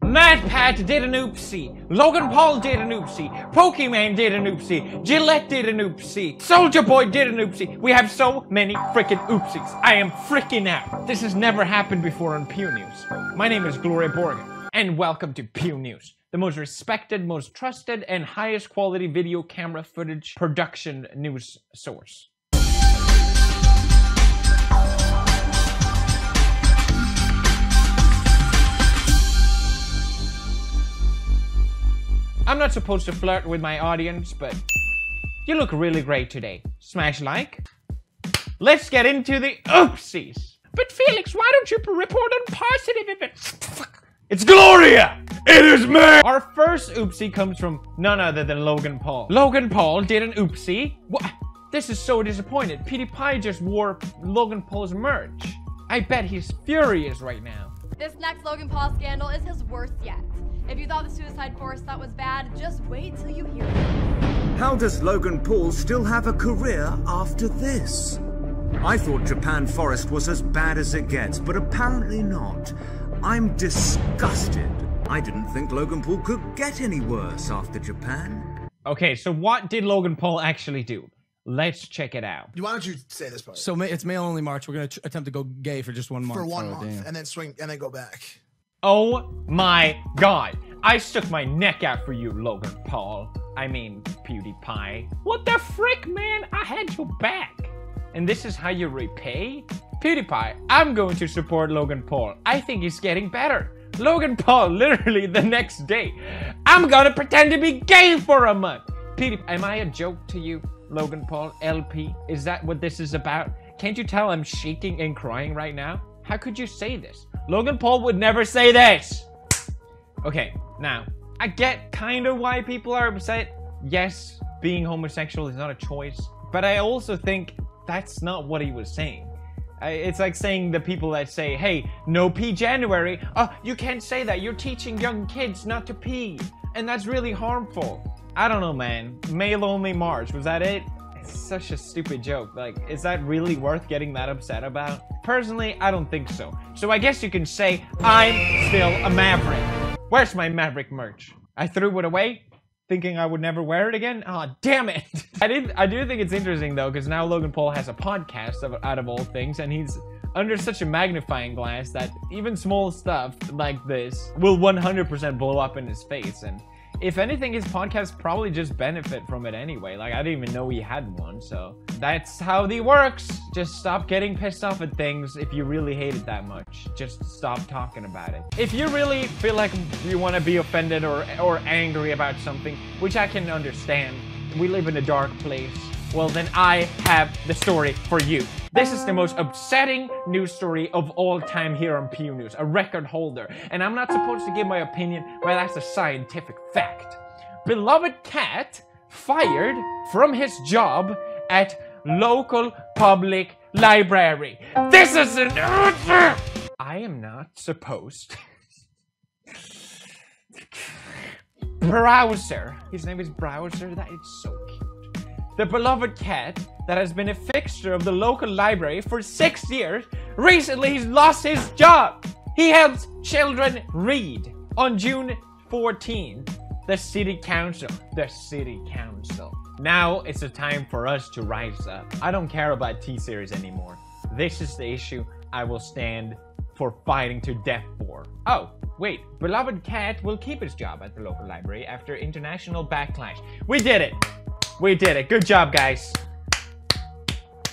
MatPat did an oopsie. Logan Paul did an oopsie. Pokemon did an oopsie. Gillette did an oopsie. Soldier Boy did an oopsie. We have so many freaking oopsies. I am freaking out. This has never happened before on Pew News. My name is Gloria Borgen, and welcome to Pew News, the most respected, most trusted, and highest quality video camera footage production news source. I'm not supposed to flirt with my audience, but you look really great today. Smash like. Let's get into the oopsies. But Felix, why don't you report on positive events? It's Gloria! It is me! Our first oopsie comes from none other than Logan Paul. Logan Paul did an oopsie. What? This is so disappointed. PewDiePie just wore Logan Paul's merch. I bet he's furious right now. This next Logan Paul scandal is his worst yet. If you thought the Suicide Forest stuff was bad, just wait till you hear it. How does Logan Paul still have a career after this? I thought Japan Forest was as bad as it gets, but apparently not. I'm disgusted. I didn't think Logan Paul could get any worse after Japan. Okay, so what did Logan Paul actually do? Let's check it out. Why don't you say this part? So it's male only March. We're gonna attempt to go gay for just 1 month. For one month, damn. and then swing, and then go back. Oh my god. I stuck my neck out for you, Logan Paul. I mean, PewDiePie. What the frick, man? I had your back. And this is how you repay? PewDiePie, I'm going to support Logan Paul. I think he's getting better. Logan Paul, literally the next day. I'm gonna pretend to be gay for a month. PewDiePie, am I a joke to you, Logan Paul? LP? Is that what this is about? Can't you tell I'm shaking and crying right now? How could you say this? Logan Paul would never say this. Okay, now, I get kind of why people are upset. Yes, being homosexual is not a choice. But I also think that's not what he was saying. It's like saying the people that say, hey, no pee January. Oh, you can't say that. You're teaching young kids not to pee. And that's really harmful. I don't know, man. Male only March, was that it? It's such a stupid joke. Like, is that really worth getting that upset about? Personally, I don't think so. So I guess you can say, I'm still a maverick. Where's my Maverick merch? I threw it away, thinking I would never wear it again? Aw, oh, damn it! I do think it's interesting though, because now Logan Paul has a podcast out of all things, and he's under such a magnifying glass that even small stuff like this will 100% blow up in his face. And if anything, his podcast probably just benefit from it anyway. Like, I didn't even know he had one, so that's how he works. Just stop getting pissed off at things if you really hate it that much. Just stop talking about it. If you really feel like you want to be offended or angry about something, which I can understand, we live in a dark place, well then I have the story for you. This is the most upsetting news story of all time here on Pew News, a record holder. And I'm not supposed to give my opinion, but that's a scientific fact. Beloved cat fired from his job at local public library. This is an answer! I am not supposed. Browser. His name is Browser. That is so cute. The beloved cat that has been a fixture of the local library for 6 years, recently he's lost his job. He helps children read. On June 14, the city council. Now it's a time for us to rise up. I don't care about T-Series anymore. This is the issue I will stand for fighting to death for. Oh, wait, beloved cat will keep his job at the local library after international backlash. We did it. We did it. Good job, guys.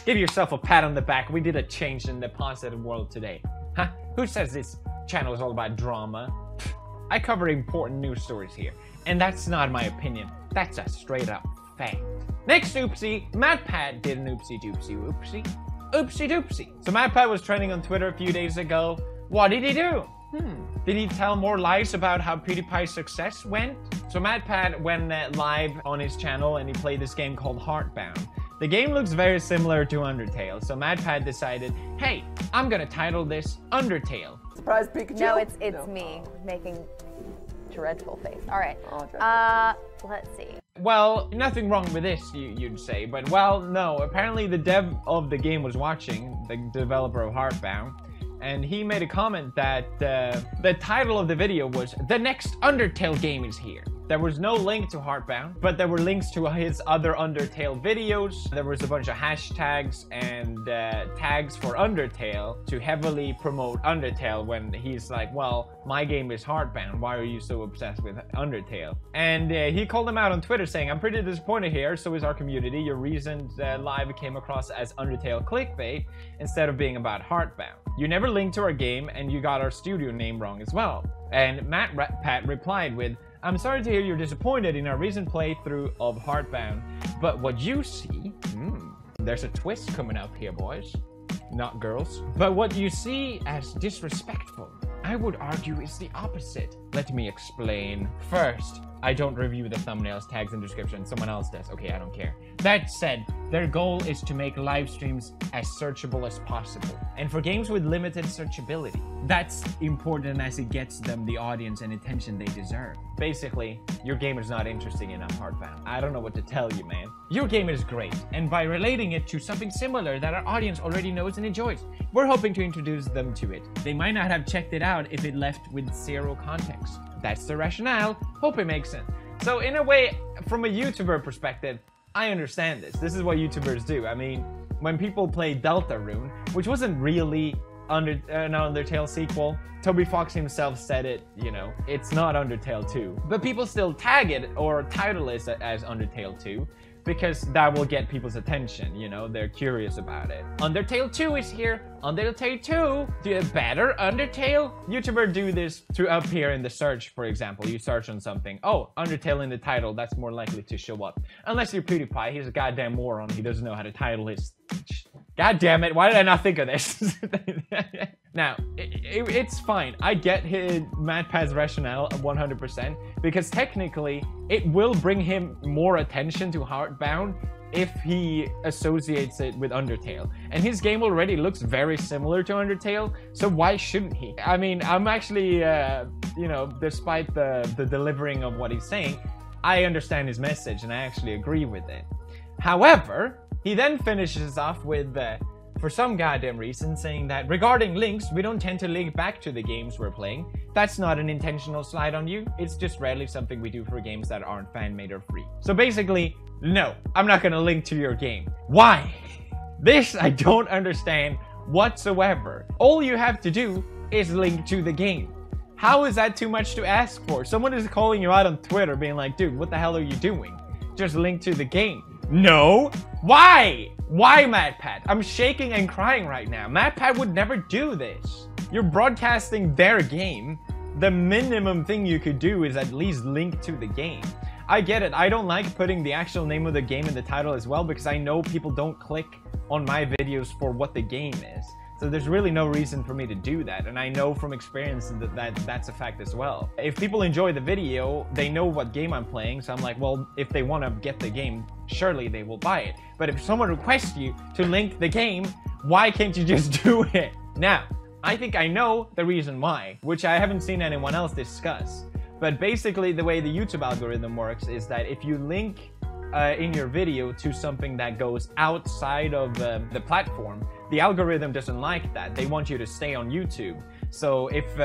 Give yourself a pat on the back. We did a change in the positive world today. Huh? Who says this channel is all about drama? I cover important news stories here. And that's not my opinion. That's a straight up fact. Next oopsie, MatPat did an oopsie doopsie whoopsie. Oopsie doopsie. So MatPat was trending on Twitter a few days ago. What did he do? Did he tell more lies about how PewDiePie's success went? So MatPat went live on his channel and he played this game called Heartbound. The game looks very similar to Undertale, so MatPat decided, hey, I'm gonna title this Undertale. Surprise Pikachu? No, it's me making dreadful face. All right. Let's see. Well, nothing wrong with this, you'd say, but well, no. Apparently the dev of the game was watching, the developer of Heartbound, and he made a comment that the title of the video was "The next Undertale game is here." There was no link to Heartbound, but there were links to his other Undertale videos. There was a bunch of hashtags and tags for Undertale to heavily promote Undertale when he's like, well, my game is Heartbound. Why are you so obsessed with Undertale? And he called him out on Twitter saying, I'm pretty disappointed here, so is our community. Your recent live came across as Undertale clickbait instead of being about Heartbound. You never linked to our game and you got our studio name wrong as well. And Pat replied with, I'm sorry to hear you're disappointed in our recent playthrough of Heartbound, but what you see, there's a twist coming up here, boys, not girls. But what you see as disrespectful, I would argue is the opposite. Let me explain. First, I don't review the thumbnails, tags, and description. Someone else does. Okay, I don't care. That said, their goal is to make live streams as searchable as possible. And for games with limited searchability, that's important as it gets them the audience and attention they deserve. Basically, your game is not interesting enough, Heartbound. I don't know what to tell you, man. Your game is great, and by relating it to something similar that our audience already knows and enjoys, we're hoping to introduce them to it. They might not have checked it out if it left with zero context. That's the rationale. Hope it makes sense. So in a way, from a YouTuber perspective, I understand this. This is what YouTubers do. I mean, when people play Deltarune, which wasn't really an Undertale sequel, Toby Fox himself said it, you know, it's not Undertale 2. But people still tag it or title it as Undertale 2 because that will get people's attention, you know, they're curious about it. Undertale 2 is here. Undertale 2, do a better Undertale? YouTubers do this to up here in the search, for example. You search on something, oh, Undertale in the title, that's more likely to show up. Unless you're PewDiePie, he's a goddamn moron. He doesn't know how to title his... God damn it, why did I not think of this? Now, it's fine. I get MatPat's rationale 100% because technically it will bring him more attention to Heartbound if he associates it with Undertale. And his game already looks very similar to Undertale, so why shouldn't he? I mean, I'm actually, you know, despite the delivering of what he's saying, I understand his message and I actually agree with it. However, he then finishes off with, for some goddamn reason, saying that regarding links, we don't tend to link back to the games we're playing. That's not an intentional slide on you. It's just rarely something we do for games that aren't fan-made or free. So basically, no, I'm not gonna link to your game. Why? This I don't understand whatsoever. All you have to do is link to the game. How is that too much to ask for? Someone is calling you out on Twitter being like, dude, what the hell are you doing? Just link to the game. No. Why? Why, MatPat? I'm shaking and crying right now. MatPat would never do this. You're broadcasting their game. The minimum thing you could do is at least link to the game. I get it. I don't like putting the actual name of the game in the title as well because I know people don't click on my videos for what the game is. So there's really no reason for me to do that, and I know from experience that that's a fact as well. If people enjoy the video, they know what game I'm playing, so I'm like, well, if they want to get the game, surely they will buy it. But if someone requests you to link the game, why can't you just do it? Now, I think I know the reason why, which I haven't seen anyone else discuss. But basically, the way the YouTube algorithm works is that if you link in your video to something that goes outside of the platform, the algorithm doesn't like that. They want you to stay on YouTube. So if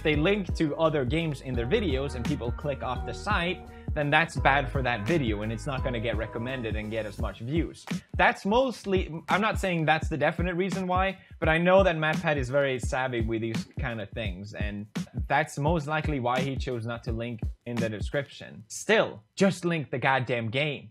they link to other games in their videos and people click off the site, then that's bad for that video and it's not going to get recommended and get as much views. That's mostly, I'm not saying that's the definite reason why, but I know that MatPat is very savvy with these kind of things, and that's most likely why he chose not to link in the description. Still, just link the goddamn game.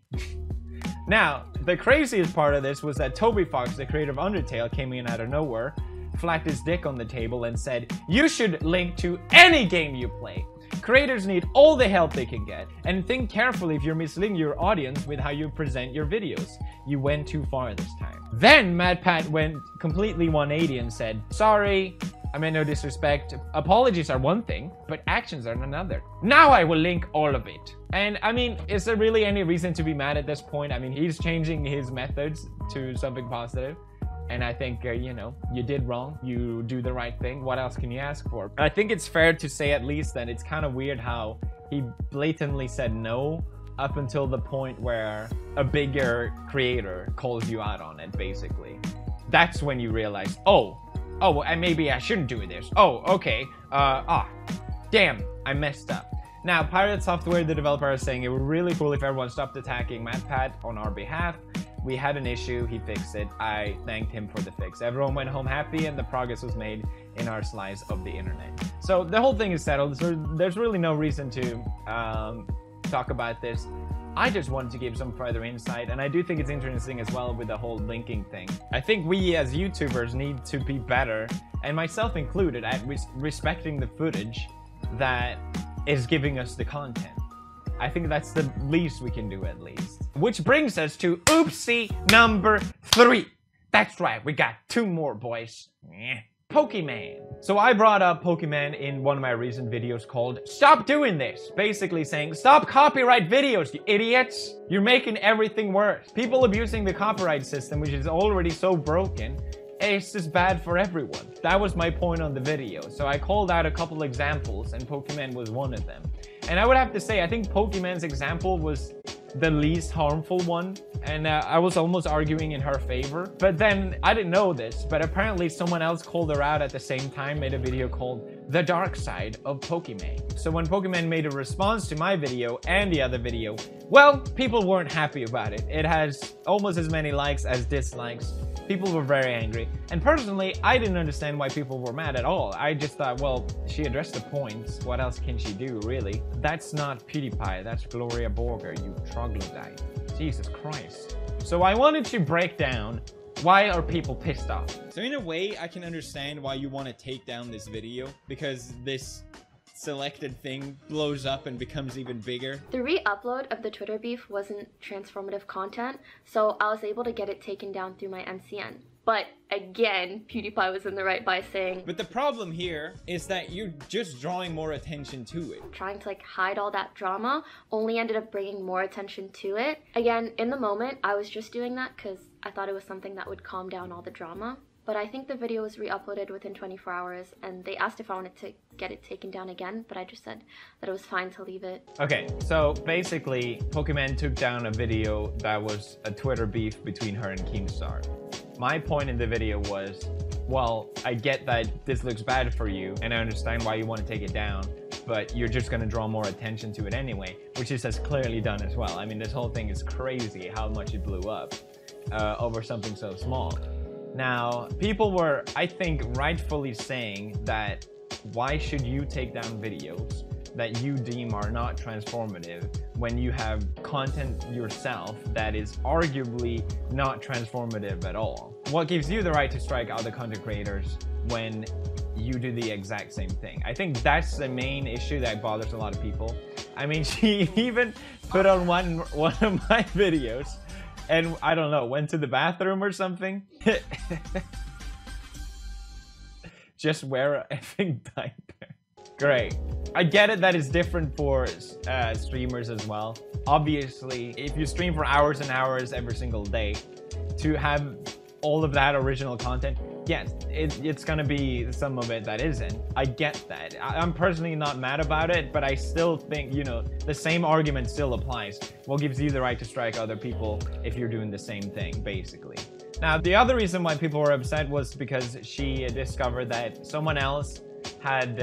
Now, the craziest part of this was that Toby Fox, the creator of Undertale, came in out of nowhere, flapped his dick on the table and said, you should link to any game you play. Creators need all the help they can get, and think carefully if you're misleading your audience with how you present your videos. You went too far this time. Then MatPat went completely 180 and said, sorry, I meant no disrespect. Apologies are one thing, but actions are another. Now I will link all of it. And I mean, is there really any reason to be mad at this point? I mean, he's changing his methods to something positive. And I think, you know, you did wrong. You do the right thing. What else can you ask for? I think it's fair to say at least that it's kind of weird how he blatantly said no up until the point where a bigger creator calls you out on it, basically. That's when you realize, oh, Oh, and maybe I shouldn't do this. Oh, okay. Damn, I messed up. Now, Pirate Software, the developer, is saying it would be really cool if everyone stopped attacking MatPat on our behalf. We had an issue, he fixed it. I thanked him for the fix. Everyone went home happy and the progress was made in our slice of the internet. So the whole thing is settled. So there's really no reason to talk about this. I just wanted to give some further insight, and I do think it's interesting as well with the whole linking thing. I think we as YouTubers need to be better, and myself included, at respecting the footage that is giving us the content. I think that's the least we can do, at least. Which brings us to oopsie number 3. That's right, we got 2 more, boys. Pokemon. So I brought up Pokemon in one of my recent videos called Stop Doing This. Basically saying, stop copyright videos, you idiots. You're making everything worse. People abusing the copyright system, which is already so broken, it's just bad for everyone. That was my point on the video. So I called out a couple examples and Pokemon was one of them. And I would have to say, I think Pokemon's example was the least harmful one, and I was almost arguing in her favor. But then, I didn't know this, but apparently someone else called her out at the same time, made a video called The Dark Side of Pokemon. So when Pokemon made a response to my video and the other video, well, people weren't happy about it. It has almost as many likes as dislikes. People were very angry, and personally, I didn't understand why people were mad at all. I just thought, well, she addressed the points. What else can she do, really? That's not PewDiePie, that's Gloria Borger, you troglodyte. Jesus Christ. So I wanted to break down, why are people pissed off? So in a way, I can understand why you want to take down this video, because this selected thing blows up and becomes even bigger. The re-upload of the Twitter beef wasn't transformative content, so I was able to get it taken down through my MCN. But again, PewDiePie was in the right by saying, but the problem here is that you're just drawing more attention to it. Trying to hide all that drama only ended up bringing more attention to it. Again, in the moment, I was just doing that because I thought it was something that would calm down all the drama. But I think the video was re-uploaded within 24 hours, and they asked if I wanted to get it taken down again, but I just said that it was fine to leave it. Okay, so basically, Pokemon took down a video that was a Twitter beef between her and Keemstar. My point in the video was, well, I get that this looks bad for you, and I understand why you want to take it down, but you're just going to draw more attention to it anyway, which it has clearly done as well. I mean, this whole thing is crazy how much it blew up over something so small. Now, people were, I think, rightfully saying that why should you take down videos that you deem are not transformative when you have content yourself that is arguably not transformative at all? What gives you the right to strike other content creators when you do the exact same thing? I think that's the main issue that bothers a lot of people. I mean, she even put on one of my videos and, I don't know, went to the bathroom or something. Just wear a effing diaper. Great. I get it that it's different for streamers as well. Obviously, if you stream for hours and hours every single day, to have all of that original content, yes, it's gonna be some of it that isn't. I get that. I'm personally not mad about it, but I still think, you know, the same argument still applies. What gives you the right to strike other people if you're doing the same thing, basically? Now, the other reason why people were upset was because she discovered that someone else had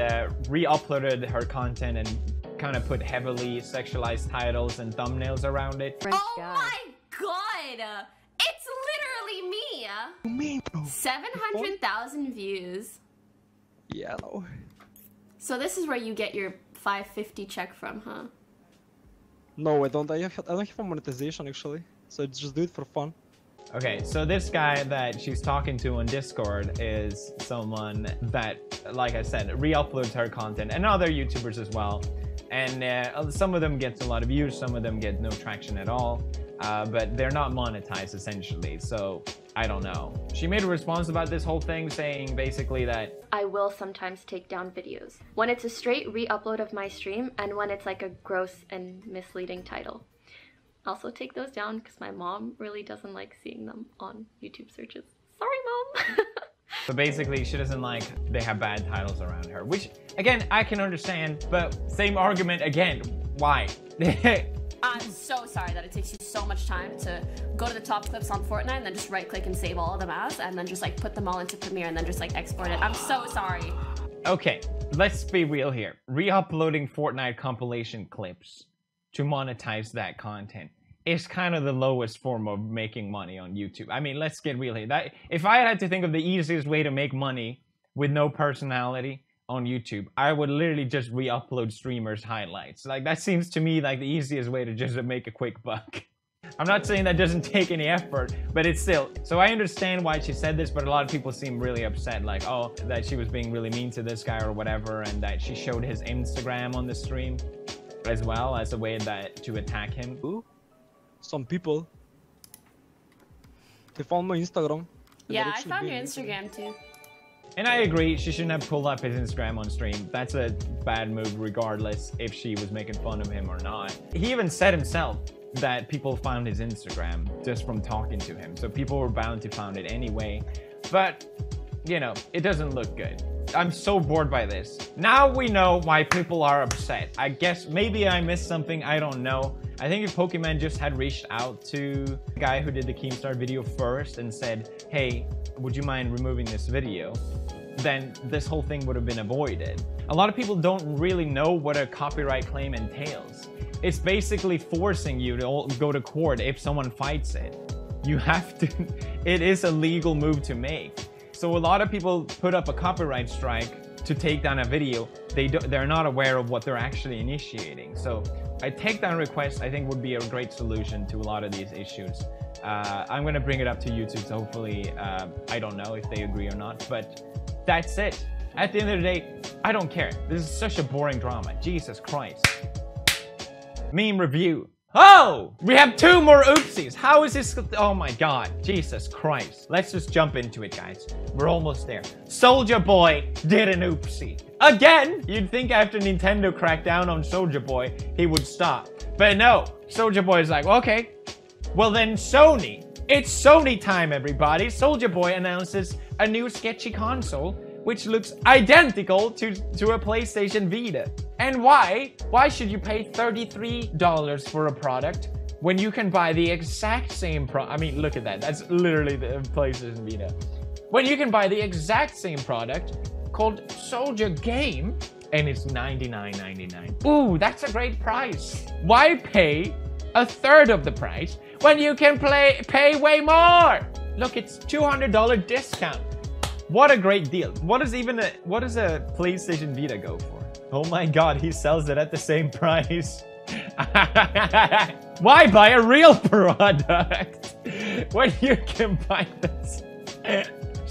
re-uploaded her content and kind of put heavily sexualized titles and thumbnails around it. Oh my god! It's literally me! 700,000 views. Yellow. So this is where you get your $5.50 check from, huh? No, I don't have monetization actually. So I just do it for fun. Okay, so this guy that she's talking to on Discord is someone that, like I said, re-uploads her content, and other YouTubers as well. And some of them get a lot of views, some of them get no traction at all, but they're not monetized essentially, so I don't know. She made a response about this whole thing saying basically that I will sometimes take down videos when it's a straight re-upload of my stream and when it's like a gross and misleading title. Also take those down because my mom really doesn't like seeing them on YouTube searches. Sorry, Mom. So basically, she doesn't like they have bad titles around her, which, again, I can understand, but same argument again. Why? I'm so sorry that it takes you so much time to go to the top clips on Fortnite and then just right click and save all of them as, and then just like put them all into Premiere and then just like export it. I'm so sorry. Okay, let's be real here. Re-uploading Fortnite compilation clips to monetize that content is kind of the lowest form of making money on YouTube. I mean, let's get real here. That if I had to think of the easiest way to make money with no personality on YouTube, I would literally just re-upload streamers' highlights. Like, that seems to me like the easiest way to just make a quick buck. I'm not saying that doesn't take any effort, but it's still. So I understand why she said this, but a lot of people seem really upset, like, oh, that she was being really mean to this guy or whatever, and that she showed his Instagram on the stream as well as a way that to attack him. Ooh. Some people, they found my Instagram. Yeah, I found your Instagram too. And I agree, she shouldn't have pulled up his Instagram on stream. That's a bad move regardless if she was making fun of him or not. He even said himself that people found his Instagram just from talking to him. So people were bound to find it anyway. But, you know, it doesn't look good. I'm so bored by this. Now we know why people are upset. I guess maybe I missed something, I don't know. I think if Pokemon just had reached out to the guy who did the Keemstar video first and said, hey, would you mind removing this video? Then this whole thing would have been avoided. A lot of people don't really know what a copyright claim entails. It's basically forcing you to go to court if someone fights it. You have to, it is a legal move to make. So a lot of people put up a copyright strike to take down a video. They're not aware of what they're actually initiating. So a takedown request, I think, would be a great solution to a lot of these issues. I'm gonna bring it up to YouTube, so hopefully, I don't know if they agree or not, but that's it. At the end of the day, I don't care. This is such a boring drama. Jesus Christ. Meme review. Oh! We have 2 more oopsies. How is this? Oh my god. Jesus Christ. Let's just jump into it, guys. We're almost there. Soulja Boy did an oopsie. Again! You'd think after Nintendo cracked down on Soulja Boy, he would stop. But no. Soulja Boy is like, okay. Well then, Sony. It's Sony time, everybody. Soulja Boy announces a new sketchy console which looks identical to a PlayStation Vita. And why? Why should you pay $33 for a product when you can buy the exact same I mean, look at that. That's literally the PlayStation Vita. When you can buy the exact same product called Soulja Game, and it's $99.99. Ooh, that's a great price. Why pay a third of the price when you can pay way more? Look, it's $200 discount. What a great deal. What does a PlayStation Vita go for? Oh my god, he sells it at the same price. Why buy a real product when you can buy this?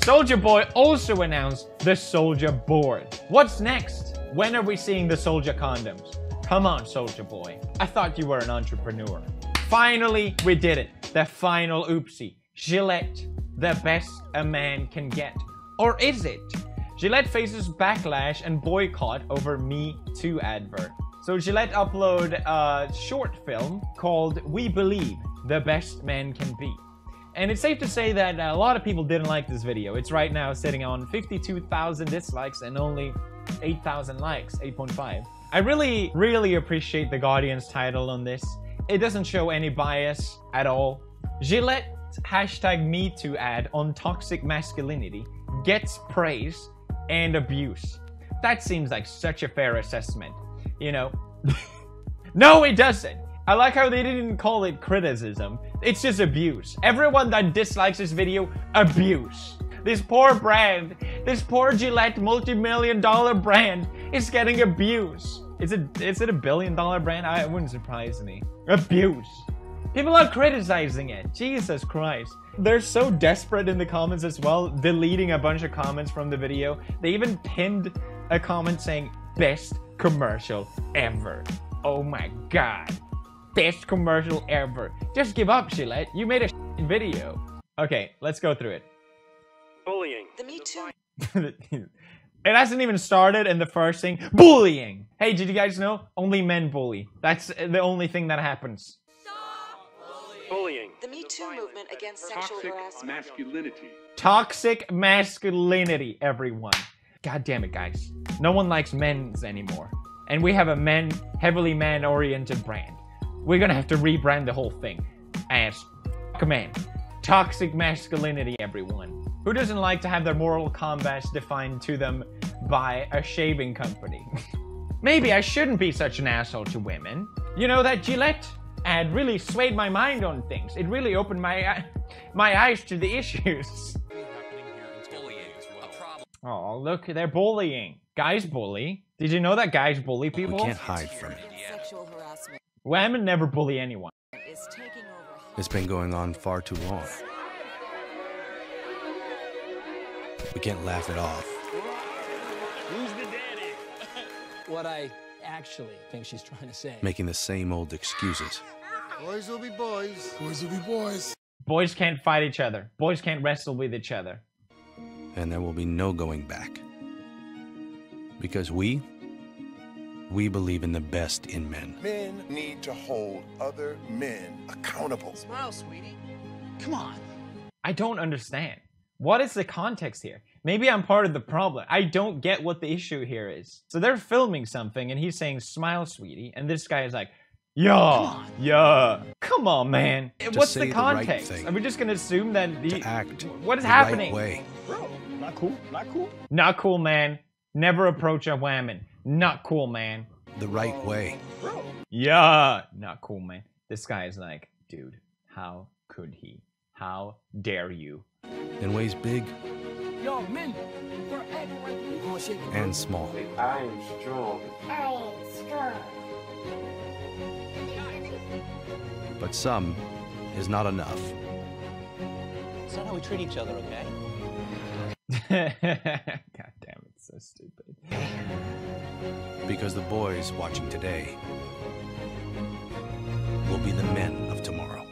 Soulja Boy also announced the Soulja Board. What's next? When are we seeing the Soulja condoms? Come on, Soulja Boy. I thought you were an entrepreneur. Finally, we did it. The final oopsie. Gillette, the best a man can get. Or is it? Gillette faces backlash and boycott over Me Too advert. So Gillette uploaded a short film called We Believe, the Best Men Can Be. And it's safe to say that a lot of people didn't like this video. It's right now sitting on 52,000 dislikes and only 8,000 likes, 8.5. I really, really appreciate the Guardian's title on this. It doesn't show any bias at all. Gillette #MeToo ad on toxic masculinity gets praise and abuse. That seems like such a fair assessment, you know? No, it doesn't. I like how they didn't call it criticism. It's just abuse. Everyone that dislikes this video, abuse. This poor brand, this poor Gillette multi-million-dollar brand is getting abuse. Is it $1 billion brand? It wouldn't surprise me. Abuse. People are criticizing it. Jesus Christ. They're so desperate in the comments as well, deleting a bunch of comments from the video. They even pinned a comment saying, best commercial ever. Oh my god. Best commercial ever. Just give up, Gillette. You made a video. Okay, let's go through it. Bullying. The Me Too. It hasn't even started, and the first thing, bullying. Hey, did you guys know? Only men bully. That's the only thing that happens. Bullying. The Me Too movement against sexual harassment. Toxic masculinity. Toxic masculinity, everyone. God damn it, guys. No one likes men's anymore. And we have a heavily man-oriented brand. we're gonna have to rebrand the whole thing as fuck a man. Toxic masculinity, everyone. Who doesn't like to have their moral compass defined to them by a shaving company? Maybe I shouldn't be such an asshole to women. You know, that Gillette ad really swayed my mind on things. It really opened my eyes to the issues. Oh, look, they're bullying. Guys bully. Did you know that guys bully people? We can't hide from it. Women never bully anyone. It's been going on far too long. We can't laugh it off. Who's the daddy? What I actually think she's trying to say. Making the same old excuses. Boys will be boys. Boys will be boys. Boys can't fight each other. Boys can't wrestle with each other. And there will be no going back. Because we believe in the best in men. Men need to hold other men accountable. Smile, sweetie. Come on. I don't understand. What is the context here? Maybe I'm part of the problem. I don't get what the issue here is. So they're filming something and he's saying, smile, sweetie. And this guy is like, yeah, yeah. Come on, man. What's the context? Are we just going to assume that to act what is the happening? Right way. Bro, not cool. Not cool. Not cool, man. Never approach a woman. Not cool, man. The right way. Bro. Yeah. Not cool, man. This guy is like, dude, how could he? How dare you? In ways big Yo, men, and small. I am strong. But some is not enough. It's not how we treat each other, okay? God damn, it's so stupid. Because the boys watching today will be the men of tomorrow.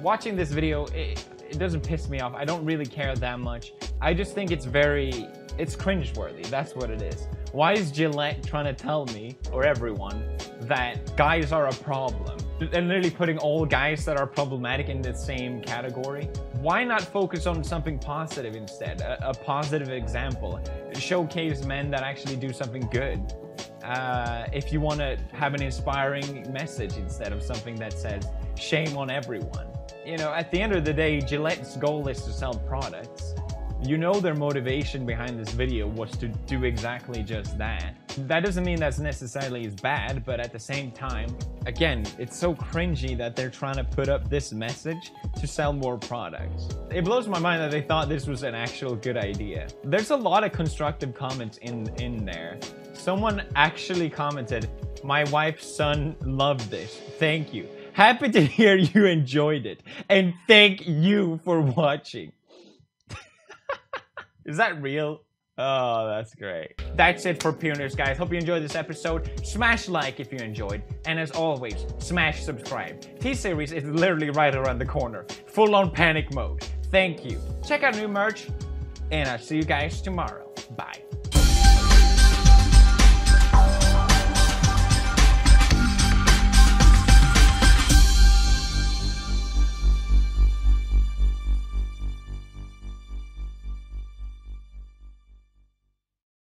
Watching this video, it doesn't piss me off. I don't really care that much. I just think it's cringeworthy. That's what it is. Why is Gillette trying to tell me, or everyone, that guys are a problem? And literally putting all guys that are problematic in the same category? Why not focus on something positive instead? A positive example. Showcase men that actually do something good. If you want to have an inspiring message instead of something that says, shame on everyone. You know, at the end of the day, Gillette's goal is to sell products. You know their motivation behind this video was to do exactly just that. That doesn't mean that's necessarily as bad, but at the same time, again, it's so cringy that they're trying to put up this message to sell more products. It blows my mind that they thought this was an actual good idea. There's a lot of constructive comments in there. Someone actually commented, my wife's son loved this. Thank you. Happy to hear you enjoyed it. And thank you for watching. Is that real? Oh, that's great. That's it for Pioneers, guys. Hope you enjoyed this episode. Smash like if you enjoyed. And as always, smash subscribe. T-Series is literally right around the corner. Full on panic mode. Thank you. Check out new merch. And I'll see you guys tomorrow. Bye.